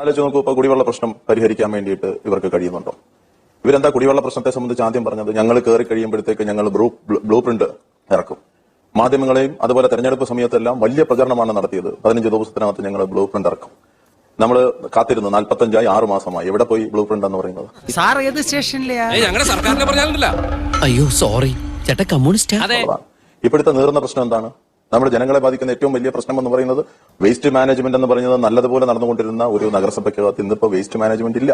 ആലോചിച്ച് നോക്കൂ, ഇപ്പൊ കുടിവെള്ള പ്രശ്നം പരിഹരിക്കാൻ വേണ്ടിയിട്ട് ഇവർക്ക് കഴിയുന്നുണ്ടോ? ഇവരെന്താ കുടിവെള്ള പ്രശ്നത്തെ സംബന്ധിച്ച് ആദ്യം പറഞ്ഞത്? ഞങ്ങൾ കയറി കഴിയുമ്പോഴത്തേക്ക് ഞങ്ങൾ ബ്ലൂ പ്രിന്റ് ഇറക്കും. മാധ്യമങ്ങളെയും അതുപോലെ തെരഞ്ഞെടുപ്പ് സമയത്തെല്ലാം വലിയ പ്രചരണമാണ് നടത്തിയത്. 15 ദിവസത്തിനകത്ത് ഞങ്ങൾ ബ്ലൂ പ്രിന്റ് ഇറക്കും. നമ്മൾ കാത്തിരുന്നു 45 6 മാസമായി. എവിടെ പോയി ബ്ലൂ പ്രിന്റ് എന്ന് പറയുന്നത്? അയ്യോ സോറി ചേട്ടാ, കമ്മ്യൂണിസ്റ്റ്. ഇപ്പോഴത്തെ നീറുന്ന പ്രശ്നം എന്താണ്? നമ്മുടെ ജനങ്ങളെ ബാധിക്കുന്ന ഏറ്റവും വലിയ പ്രശ്നം എന്ന് പറയുന്നത് വേസ്റ്റ് മാനേജ്മെന്റ് എന്ന് പറയുന്നത് നല്ലതുപോലെ നടന്നുകൊണ്ടിരുന്ന ഒരു നഗരസഭയ്ക്കകത്ത് ഇന്നിപ്പോ വേസ്റ്റ് മാനേജ്മെന്റ് ഇല്ല.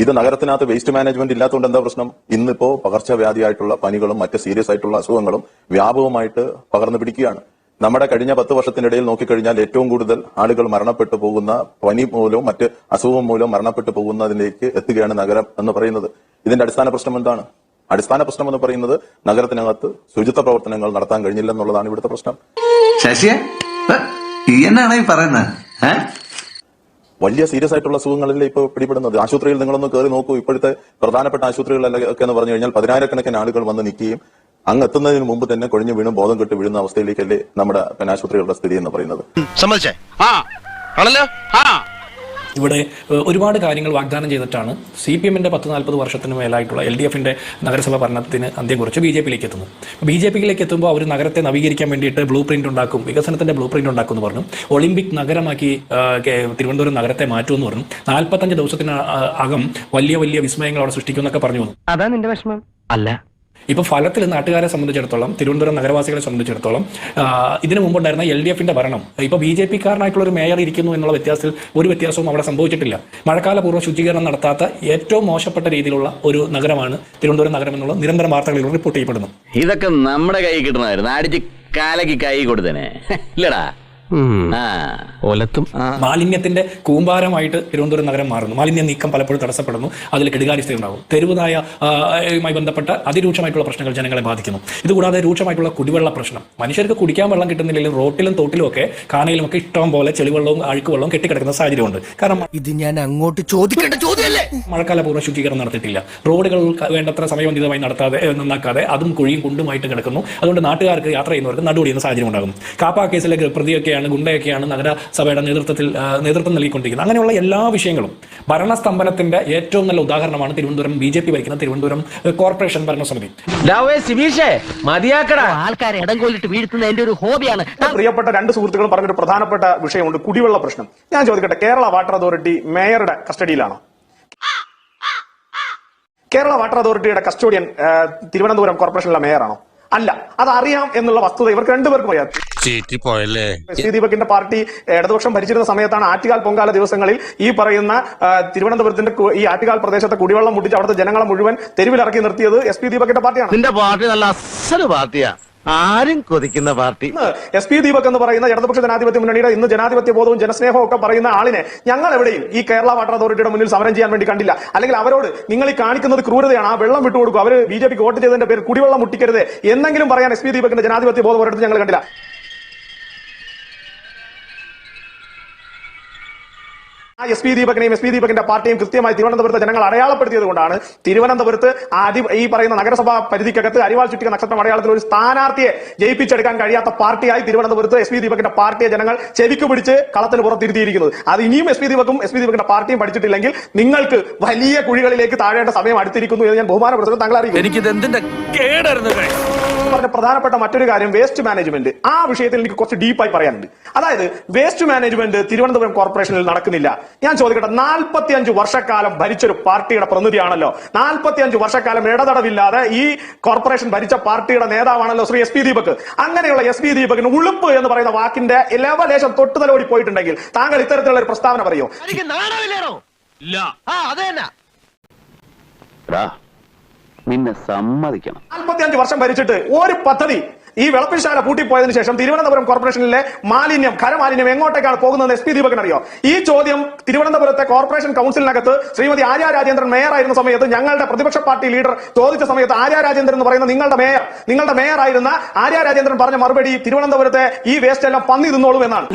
ഇത് നഗരത്തിനകത്ത് വേസ്റ്റ് മാനേജ്മെന്റ് ഇല്ലാത്തതുകൊണ്ട് എന്താ പ്രശ്നം? ഇന്നിപ്പോ പകർച്ചവ്യാധിയായിട്ടുള്ള പനികളും മറ്റ് സീരിയസ് ആയിട്ടുള്ള അസുഖങ്ങളും വ്യാപകമായിട്ട് പകർന്നു പിടിക്കുകയാണ്. നമ്മുടെ കഴിഞ്ഞ 10 വർഷത്തിനിടയിൽ നോക്കിക്കഴിഞ്ഞാൽ ഏറ്റവും കൂടുതൽ ആളുകൾ മരണപ്പെട്ടു പോകുന്ന പനി മൂലവും മറ്റ് അസുഖം മൂലവും മരണപ്പെട്ടു പോകുന്നതിലേക്ക് എത്തുകയാണ് നഗരം എന്ന് പറയുന്നത്. ഇതിന്റെ അടിസ്ഥാന പ്രശ്നം എന്താണ്? അടിസ്ഥാന പ്രശ്നം എന്ന് പറയുന്നത് നഗരത്തിനകത്ത് ശുചിത്വ പ്രവർത്തനങ്ങൾ നടത്താൻ കഴിഞ്ഞില്ല എന്നുള്ളതാണ് ഇവിടുത്തെ പ്രശ്നം. ശശിയെ എന്നാണ് ഈ പറയുന്നത്? വലിയ സീരിയസ് ആയിട്ടുള്ള അസുഖങ്ങളിലെ ഇപ്പോൾ പിടിപെടുന്നത്. ആശുപത്രിയിൽ നിങ്ങളൊന്ന് കയറി നോക്കൂ. ഇപ്പോഴത്തെ പ്രധാനപ്പെട്ട ആശുപത്രികളിലൊക്കെ എന്ന് പറഞ്ഞു കഴിഞ്ഞാൽ 10,000-കണക്കിന് ആളുകൾ വന്ന് നിൽക്കുകയും അങ്ങ് എത്തുന്നതിന് മുമ്പ് തന്നെ കൊഴിഞ്ഞു വീണും ബോധം കെട്ട് വീഴുന്ന അവസ്ഥയിലേക്കല്ലേ നമ്മുടെ ആശുപത്രികളുടെ സ്ഥിതി എന്ന് പറയുന്നത്. ഇവിടെ ഒരുപാട് കാര്യങ്ങൾ വാഗ്ദാനം ചെയ്തിട്ടാണ് CPM-ന്റെ 10-40 വർഷത്തിന് മേലായിട്ടുള്ള LDF-ന്റെ നഗരസഭ ഭരണത്തിന് അന്ത്യം കുറിച്ച് BJP-യിലേക്ക് എത്തുന്നത്. BJP-യിലേക്ക് എത്തുമ്പോൾ അവർ നഗരത്തെ നവീകരിക്കാൻ വേണ്ടിയിട്ട് ബ്ലൂ പ്രിന്റ് ഉണ്ടാക്കും, വികസനത്തിന്റെ ബ്ലൂ പ്രിന്റ് ഉണ്ടാക്കും എന്ന് പറഞ്ഞു. ഒളിമ്പിക് നഗരമാക്കി തിരുവനന്തപുരം നഗരത്തെ മാറ്റുമെന്ന് പറഞ്ഞു. 45 ദിവസത്തിനകം വലിയ വലിയ വിസ്മയങ്ങൾ അവിടെ സൃഷ്ടിക്കുമെന്നൊക്കെ പറഞ്ഞു. അതാ നിന്റെ വിഷമം അല്ല. ഇപ്പൊ ഫലത്തിൽ നാട്ടുകാരെ സംബന്ധിച്ചിടത്തോളം, തിരുവനന്തപുരം നഗരവാസികളെ സംബന്ധിച്ചിടത്തോളം ഇതിനു മുമ്പുണ്ടായിരുന്ന LDF-ന്റെ ഭരണം ഇപ്പൊ BJP-കാരനായിട്ടുള്ള ഒരു മേയർ ഇരിക്കുന്നു എന്നുള്ള വ്യത്യാസത്തിൽ ഒരു വ്യത്യാസവും അവിടെ സംഭവിച്ചിട്ടില്ല. മഴക്കാലപൂർവ്വ ശുചീകരണം നടത്താത്ത ഏറ്റവും മോശപ്പെട്ട രീതിയിലുള്ള ഒരു നഗരമാണ് തിരുവനന്തപുരം നഗരം എന്നുള്ള നിരന്തരം വാർത്തകളിലൂടെ റിപ്പോർട്ട് ചെയ്യപ്പെടുന്നു. ഇതൊക്കെ നമ്മുടെ കൈ കിട്ടണമായിരുന്നു, അടിച്ച് കാലയ്ക്ക് കൈ കൊടുത്തേനെ ഇല്ലടാ. മാലിന്യത്തിന്റെ കൂമ്പാരമായിട്ട് തിരുവനന്തപുരം നഗരം മാറുന്നു. മാലിന്യ നീക്കം പലപ്പോഴും തടസ്സപ്പെടുന്നു. അതിൽ കെടുകാര്യസ്ഥ ഉണ്ടാകും. തെരുവുനായുമായി ബന്ധപ്പെട്ട അതിരൂക്ഷമായിട്ടുള്ള പ്രശ്നങ്ങൾ ജനങ്ങളെ ബാധിക്കുന്നു. ഇതുകൂടാതെ രൂക്ഷമായിട്ടുള്ള കുടിവെള്ള പ്രശ്നം. മനുഷ്യർക്ക് കുടിക്കാൻ വെള്ളം കിട്ടുന്നില്ലെങ്കിലും റോട്ടിലും തോട്ടിലും ഒക്കെ കാനയിലും ഒക്കെ ഇഷ്ടം പോലെ ചെളിവെള്ളവും അഴുക്കുവെള്ളവും കെട്ടിക്കിടക്കുന്ന സാഹചര്യമുണ്ട്. കാരണം ഇത് ഞാൻ അങ്ങോട്ട് ചോദിക്കേണ്ട ചോദ്യമല്ലേ. മഴക്കാലപൂർവ്വ ശുചീകരണം നടത്തിയിട്ടില്ല. റോഡുകൾ വേണ്ടത്ര സമയബന്ധിതമായി നന്നാക്കാതെ അതും കുഴിയും കുണ്ടുമായിട്ട് കിടക്കുന്നു. അതുകൊണ്ട് നാട്ടുകാർക്ക് യാത്ര ചെയ്യുന്നവർക്ക് നടുവൊടിയുന്ന സാഹചര്യം ഉണ്ടാകും. കാപ്പ കേസിലെ പ്രതിയൊക്കെ ഗുണ്ടയൊക്കെയാണ് നഗരസഭയുടെ നേതൃത്വം നൽകിക്കൊണ്ടിരിക്കുന്നത്. അങ്ങനെയുള്ള എല്ലാ വിഷയങ്ങളും ഭരണസ്തംഭനത്തിന്റെ ഏറ്റവും നല്ല ഉദാഹരണമാണ് തിരുവനന്തപുരം BJP ഭരിക്കുന്ന തിരുവനന്തപുരം കോർപ്പറേഷൻ ഭരണസമിതി. ആൾക്കാരെ ഇടം കൊല്ലിട്ട് വീഴ്ത്തുന്ന എന്റെ ഒരു ഹോബിയാണ്. പ്രിയപ്പെട്ട 2 സുഹൃത്തുക്കളും പറഞ്ഞൊരു പ്രധാനപ്പെട്ട വിഷയമുണ്ട്, കുടിവെള്ള പ്രശ്നം. ഞാൻ ചോദിക്കട്ടെ, കേരള വാട്ടർ അതോറിറ്റി മേയറുടെ കസ്റ്റഡിയിലാണോ? കേരള വാട്ടർ അതോറിറ്റിയുടെ കസ്റ്റോഡിയൻ തിരുവനന്തപുരം കോർപ്പറേഷനിലെ മേയറാണോ? അല്ല. അതറിയാം എന്നുള്ള വസ്തുത ഇവർക്ക് 2 പേർക്കും അറിയാം. SP ദീപകിന്റെ പാർട്ടി ഇടതുപക്ഷം ഭരിച്ചിരുന്ന സമയത്താണ് ആറ്റുകാൽ പൊങ്കാല ദിവസങ്ങളിൽ ഈ പറയുന്ന തിരുവനന്തപുരത്തിന്റെ ഈ ആറ്റുകാൽ പ്രദേശത്തെ കുടിവെള്ളം മുട്ടിച്ച് അവിടുത്തെ ജനങ്ങളെ മുഴുവൻ തെരുവിലിറക്കി നിർത്തിയത് SP ദീപകിന്റെ പാർട്ടിയാണ്. നിന്റെ പാർട്ടി നല്ല അസല് പാർട്ടിയാ, ആരും കൊതിക്കുന്ന പാർട്ടി. SP ദീപക് എന്ന് പറയുന്ന ഇടതുപക്ഷ ജനാധിപത്യ മുന്നണിയുടെ ഇന്ന് ജനാധിപത്യ ബോധവും ജനസ്നേഹവും ഒക്കെ പറയുന്ന ആളിനെ ഞങ്ങൾ എവിടെയും ഈ കേരള വാട്ടർ അതോറിറ്റിയുടെ മുന്നിൽ സമരം ചെയ്യാൻ വേണ്ടി കണ്ടില്ല. അല്ലെങ്കിൽ അവരോട് നിങ്ങൾ ഈ കാണിക്കുന്നത് ക്രൂരതയാണ്, ആ വെള്ളം വിട്ടുകൊടുക്കും, അവര് BJPക്ക് വോട്ട് ചെയ്തതിന്റെ പേര് കുടിവെള്ളം മുട്ടിക്കരുത് എന്നെങ്കിലും പറയാൻ SP ദീപകിന്റെ ജനാധിപത്യ ബോധം ഒരിടത്ത് ഞങ്ങൾ കണ്ടില്ല. SP ദീപകിനെയും SP ദീപകിന്റെ പാർട്ടിയും കൃത്യമായി തിരുവനന്തപുരത്തെ ജനങ്ങൾ അടയാളപ്പെടുത്തിയത് കൊണ്ടാണ് തിരുവനന്തപുരത്ത് ഈ പറയുന്ന നഗരസഭാ പരിധിക്കകത്ത് അരിവാൾ ചുറ്റിക നക്ഷത്രം അടയാളത്തിൽ ഒരു സ്ഥാനാർത്ഥിയെ ജയിപ്പിച്ചെടുക്കാൻ കഴിയാത്ത പാർട്ടിയായി തിരുവനന്തപുരത്ത് SP ദീപകിന്റെ പാർട്ടിയെ ജനങ്ങൾ ചെവിക്ക് പിടിച്ച് കളത്തിന് പുറത്തിരുത്തിയിരിക്കുന്നത്. അത് ഇനിയും SP ദീപകിന്റെ പാർട്ടിയും പഠിച്ചിട്ടില്ലെങ്കിൽ നിങ്ങൾക്ക് വലിയ കുഴികളിലേക്ക് താഴേണ്ട സമയം അടുത്തിരിക്കുന്നു എന്ന് ഞാൻ ബഹുമാനപ്പെടുത്തുന്നത് താങ്കൾ അറിയിക്കും. പ്രധാനപ്പെട്ട മറ്റൊരു കാര്യം വേസ്റ്റ് മാനേജ്മെന്റ്. ആ വിഷയത്തിൽ എനിക്ക് കുറച്ച് ഡീപ്പായി പറയാനുണ്ട്. അതായത് വേസ്റ്റ് മാനേജ്മെന്റ് തിരുവനന്തപുരം കോർപ്പറേഷനിൽ നടക്കുന്നില്ല. ഞാൻ ചോദിക്കട്ടെ, 45 വർഷക്കാലം ഭരിച്ചൊരു പാർട്ടിയുടെ പ്രതിനിധിയാണല്ലോ, 45 വർഷക്കാലം ഇടതടവില്ലാതെ ഈ കോർപ്പറേഷൻ ഭരിച്ച പാർട്ടിയുടെ നേതാവാണല്ലോ ശ്രീ SP ദീപക്. അങ്ങനെയുള്ള SP ദീപകിന് ഉളുപ്പ് എന്ന് പറയുന്ന വാക്കിന്റെ ലേശം തൊട്ടുതലോടി പോയിട്ടുണ്ടെങ്കിൽ താങ്കൾ ഇത്തരത്തിലുള്ള ഒരു പ്രസ്താവന പറയോ? നിന്നെ സമ്മതിക്കണം. 45 വർഷം ഭരിച്ചിട്ട് ഒരു പദ്ധതി ഈ വിളപ്പിശാല പൂട്ടിപ്പോയതിനു ശേഷം തിരുവനന്തപുരം കോർപ്പറേഷനിലെ ഖരമാലിന്യം എങ്ങോട്ടേക്കാണ് പോകുന്നത് SP ദീപകിന് അറിയോ? ഈ ചോദ്യം തിരുവനന്തപുരത്തെ കോർപ്പറേഷൻ കൌൺസിലിനകത്ത് ശ്രീമതി ആര്യ രാജേന്ദ്രൻ മേയർ ആയിരുന്ന സമയത്ത് ഞങ്ങളുടെ പ്രതിപക്ഷ പാർട്ടി ലീഡർ ചോദിച്ച സമയത്ത് ആര്യ രാജേന്ദ്രൻ എന്ന് പറയുന്ന നിങ്ങളുടെ മേയർ ആയിരുന്ന ആര്യ രാജേന്ദ്രൻ പറഞ്ഞ മറുപടി തിരുവനന്തപുരത്തെ ഈ വേസ്റ്റ് എല്ലാം പന്നി തിന്നോളും എന്നാണ്.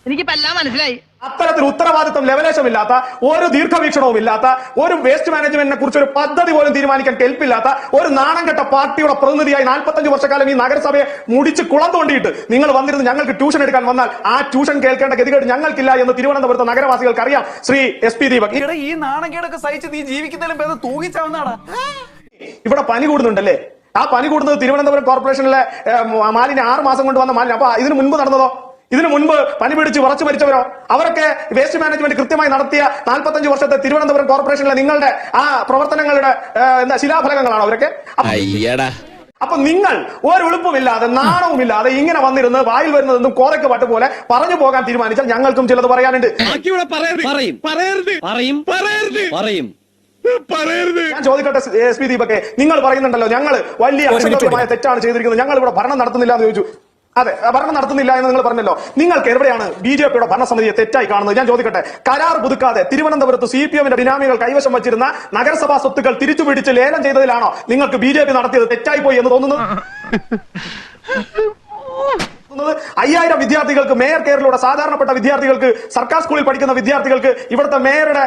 എനിക്കിപ്പോ എല്ലാം മനസ്സിലായി. അത്തരത്തിൽ ഉത്തരവാദിത്വം ലെവലേശമില്ലാത്ത, ഒരു ദീർഘവീക്ഷണവും ഇല്ലാത്ത, ഒരു വേസ്റ്റ് മാനേജ്മെന്റിനെ കുറിച്ച് ഒരു പദ്ധതി പോലും തീരുമാനിക്കാൻ കെൽപ്പില്ലാത്ത ഒരു നാണംകെട്ട പാർട്ടിയുടെ പ്രതിനിധിയായി 45 വർഷക്കാലം ഈ നഗരസഭയെ മുടിച്ച് കുളം തോണ്ടിയിട്ട് നിങ്ങൾ വന്നിരുന്ന് ഞങ്ങൾക്ക് ട്യൂഷൻ എടുക്കാൻ വന്നാൽ ആ ട്യൂഷൻ കേൾക്കേണ്ട ഗതികേട് ഞങ്ങൾക്കില്ല എന്ന് തിരുവനന്തപുരത്തെ നഗരവാസികൾക്ക് അറിയാം. ശ്രീ SP ദീപക്, ഈ നാണക്കേടൊക്കെ സഹിച്ച് നീ ജീവിക്കുന്നതിലും ഭേദം തൂങ്ങിച്ചാവുന്നതാടാ. ഇവിടെ പനി കൂടുന്നുണ്ടല്ലേ? ആ പനി കൂടുന്നത് തിരുവനന്തപുരം കോർപ്പറേഷനിലെ മാലിന്യം 6 മാസം കൊണ്ട് വന്ന മാലിന്യം. അപ്പൊ ഇതിനു മുൻപ് നടന്നതോ? ഇതിനു മുൻപ് പനി പിടിച്ച് വിറച്ചു മരിച്ചവരോ? അവരൊക്കെ വേസ്റ്റ് മാനേജ്മെന്റ് കൃത്യമായി നടത്തിയ 45 വർഷത്തെ തിരുവനന്തപുരം കോർപ്പറേഷനിലെ നിങ്ങളുടെ ആ പ്രവർത്തനങ്ങളുടെ ശിലാഫലകങ്ങളാണ് അവരൊക്കെ. അപ്പൊ നിങ്ങൾ ഒരു എളുപ്പമില്ലാതെ നാണവുമില്ലാതെ ഇങ്ങനെ വന്നിരുന്ന് വായിൽ വരുന്നതെന്നും കോരക്ക് പാട്ട് പോലെ പറഞ്ഞു പോകാൻ തീരുമാനിച്ചാൽ ഞങ്ങൾക്കും ചിലത് പറയാനുണ്ട്. ഞാൻ ചോദിക്കട്ടെ SP ദീപകെ, നിങ്ങൾ പറയുന്നുണ്ടല്ലോ ഞങ്ങൾ വലിയ അക്ഷരമായ തെറ്റാണ് ചെയ്തിരിക്കുന്നത്, ഞങ്ങൾ ഇവിടെ ഭരണം നടത്തുന്നില്ല എന്ന് ചോദിച്ചു. അതെ, ഭരണം നടത്തുന്നില്ല എന്ന് നിങ്ങൾ പറഞ്ഞല്ലോ. നിങ്ങൾക്ക് എവിടെയാണ് BJPയുടെ ഭരണസമിതിയെ തെറ്റായി കാണുന്നത്? ഞാൻ ചോദിക്കട്ടെ, കരാർ പുതുക്കാതെ തിരുവനന്തപുരത്ത് CPMന്റെ ബിനാമികൾ കൈവശം വച്ചിരുന്ന നഗരസഭാ സ്വത്തുക്കൾ തിരിച്ചുപിടിച്ച് ലേലം ചെയ്തതിലാണോ നിങ്ങൾക്ക് BJP നടത്തിയത് തെറ്റായി പോയി എന്ന് തോന്നുന്നത്? 5000 വിദ്യാർത്ഥികൾക്ക്, മേയർ കെയറിലൂടെ സാധാരണപ്പെട്ട വിദ്യാർത്ഥികൾക്ക്, സർക്കാർ സ്കൂളിൽ പഠിക്കുന്ന വിദ്യാർത്ഥികൾക്ക് ഇവിടുത്തെ മേയറുടെ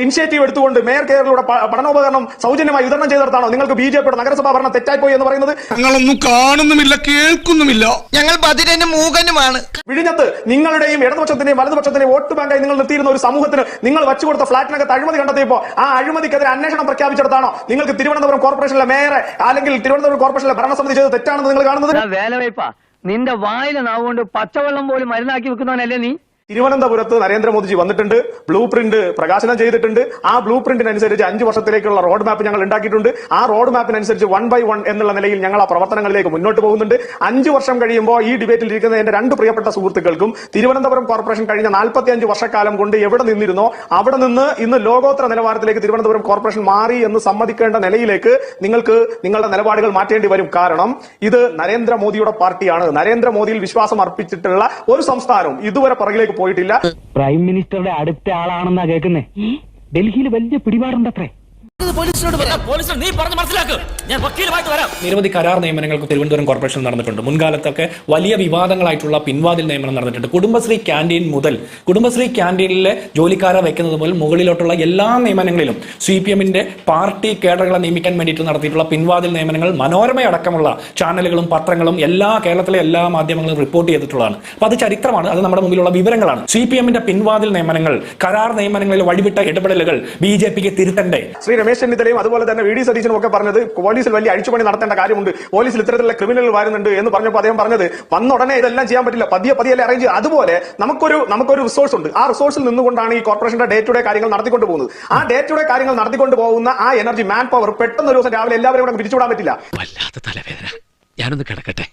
ഇനിഷ്യേറ്റീവ് എടുത്തുകൊണ്ട് മേയർ കെയറിലൂടെ പഠനോപകരണം സൗജന്യമായി വിതരണം ചെയ്തിടത്താണോ നിങ്ങൾക്ക് BJPയുടെ നഗരസഭാ ഭരണം തെറ്റായിപ്പോയി എന്ന് പറയുന്നത്? ഞങ്ങളൊന്നും കാണുന്നുമില്ല, കേൾക്കുന്നുമില്ല, ഞങ്ങൾ ബധിരനും മൂകനുമാണ്. വിഴിഞ്ഞത്ത് നിങ്ങളുടെയും ഇടതുപക്ഷത്തിന്റെയും വലതുപക്ഷത്തിന്റെയും വോട്ട് ബാങ്കായി നിങ്ങൾ നിർത്തിയിരുന്ന ഒരു സമൂഹത്തിന് നിങ്ങൾ വെച്ചുകൊടുത്ത ഫ്ളാറ്റിനകത്ത് അഴിമതി കണ്ടെത്തിയപ്പോൾ ആ അഴിമതിക്കെതിരെ അന്വേഷണം പ്രഖ്യാപിച്ചെടുത്താണോ നിങ്ങൾക്ക് തിരുവനന്തപുരം കോർപ്പറേഷനിലെ മേയറെ അല്ലെങ്കിൽ തിരുവനന്തപുരം കോർപ്പറേഷനിലെ ഭരണസമിതി ചെയ്ത് തെറ്റാണെന്ന് നിങ്ങൾ കാണുന്നത്? വേലവയ്പ നിന്റെ വായിലെ നാവുകൊണ്ട് പച്ചവെള്ളം പോലും മരുന്നാക്കി വെക്കുന്നവനല്ലേ നീ? തിരുവനന്തപുരത്ത് നരേന്ദ്രമോദിജി വന്നിട്ടുണ്ട്, ബ്ലൂ പ്രിന്റ് പ്രകാശനം ചെയ്തിട്ടുണ്ട്. ആ ബ്ലൂ പ്രിന്റിനനുസരിച്ച് 5 വർഷത്തിലേക്കുള്ള റോഡ് മാപ്പ് ഞങ്ങൾ ഉണ്ടാക്കിയിട്ടുണ്ട്. ആ റോഡ് മാപ്പിനനുസരിച്ച് 1 by 1 എന്നുള്ള നിലയിൽ ഞങ്ങൾ ആ പ്രവർത്തനങ്ങളിലേക്ക് മുന്നോട്ട് പോകുന്നുണ്ട്. 5 വർഷം കഴിയുമ്പോൾ ഈ ഡിബേറ്റിൽ ഇരിക്കുന്ന എന്റെ 2 പ്രിയപ്പെട്ട സുഹൃത്തുക്കൾക്കും തിരുവനന്തപുരം കോർപ്പറേഷൻ കഴിഞ്ഞ 45 വർഷക്കാലം കൊണ്ട് എവിടെ നിന്നിരുന്നോ അവിടെ നിന്ന് ഇന്ന് ലോകോത്തര നിലവാരത്തിലേക്ക് തിരുവനന്തപുരം കോർപ്പറേഷൻ മാറി എന്ന് സമ്മതിക്കേണ്ട നിലയിലേക്ക് നിങ്ങൾക്ക് നിങ്ങളുടെ നിലപാടുകൾ മാറ്റേണ്ടി വരും. കാരണം ഇത് നരേന്ദ്രമോദിയുടെ പാർട്ടിയാണ്. നരേന്ദ്രമോദിയിൽ വിശ്വാസം അർപ്പിച്ചിട്ടുള്ള ഒരു സംസ്ഥാനവും ഇതുവരെ പുറകിലേക്ക് പോയിട്ടില്ല. പ്രൈം മിനിസ്റ്ററുടെ അടുത്ത ആളാണെന്നാ കേൾക്കുന്നേ. ഡൽഹിയിൽ വലിയ പിടിപാടുണ്ടത്രേ. നിരവധി കരാർ നിയമനങ്ങൾക്ക് തിരുവനന്തപുരം കോർപ്പറേഷൻ നടന്നിട്ടുണ്ട്. മുൻകാലത്തൊക്കെ വലിയ വിവാദങ്ങളായിട്ടുള്ള പിൻവാതിൽ നിയമനം നടന്നിട്ടുണ്ട്. കുടുംബശ്രീ ക്യാൻറ്റീൻ മുതൽ, കുടുംബശ്രീ ക്യാൻറ്റീനിലെ ജോലിക്കാരെ വെക്കുന്നത് മുതൽ മുകളിലോട്ടുള്ള എല്ലാ നിയമനങ്ങളിലും CPMന്റെ പാർട്ടി കേഡറുകളെ നിയമിക്കാൻ വേണ്ടിയിട്ട് നടത്തിയിട്ടുള്ള പിൻവാതിൽ നിയമനങ്ങൾ മനോരമയടക്കമുള്ള ചാനലുകളും പത്രങ്ങളും കേരളത്തിലെ എല്ലാ മാധ്യമങ്ങളും റിപ്പോർട്ട് ചെയ്തിട്ടുള്ളതാണ്. അപ്പൊ അത് ചരിത്രമാണ്, അത് നമ്മുടെ മുമ്പിലുള്ള വിവരങ്ങളാണ്. CPMന്റെ പിൻവാതിൽ നിയമനങ്ങൾ, കരാർ നിയമനങ്ങളിൽ വഴിവിട്ട ഇടപെടലുകൾ BJPക്ക് തിരുത്തണ്ടേ? ശ്രീ രമേശ് ചെന്നിത്തലയും അതുപോലെ തന്നെ VD സതീശനും ഒക്കെ പറഞ്ഞത് പോലീസിൽ വലിയ അഴിച്ചുപണി നടത്തേണ്ട കാര്യമുണ്ട്, പോലീസിൽ ഇത്തരത്തിലുള്ള ക്രിമിനൽ വരുന്നുണ്ട് എന്ന് പറഞ്ഞപ്പോൾ അദ്ദേഹം പറഞ്ഞത് വന്ന ഉടനെ ഇതെല്ലാം ചെയ്യാൻ പറ്റില്ല, പതിയെ അറേഞ്ച്. അതുപോലെ നമുക്കൊരു റിസോഴ്സ് ഉണ്ട്. ആ റിസോഴ്സിൽ നിന്നുകൊണ്ടാണ് ഈ കോർപ്പറേഷന്റെ ഡേ ടു ഡേ കാര്യങ്ങൾ നടത്തിക്കൊണ്ട് പോകുന്നത്. ആ ഡേ ടു ഡേ കാര്യങ്ങൾ നടത്തിക്കൊണ്ട് പോകുന്ന ആ എനർജി, മാൻ പവർ പെട്ടെന്ന് ഒരു ദിവസം രാവിലെ എല്ലാവരും കൂടെ പിരിച്ചുവിടാൻ പറ്റില്ല. വല്ലാത്ത തലവേദന, ഞാനൊന്ന് കിടക്കട്ടെ.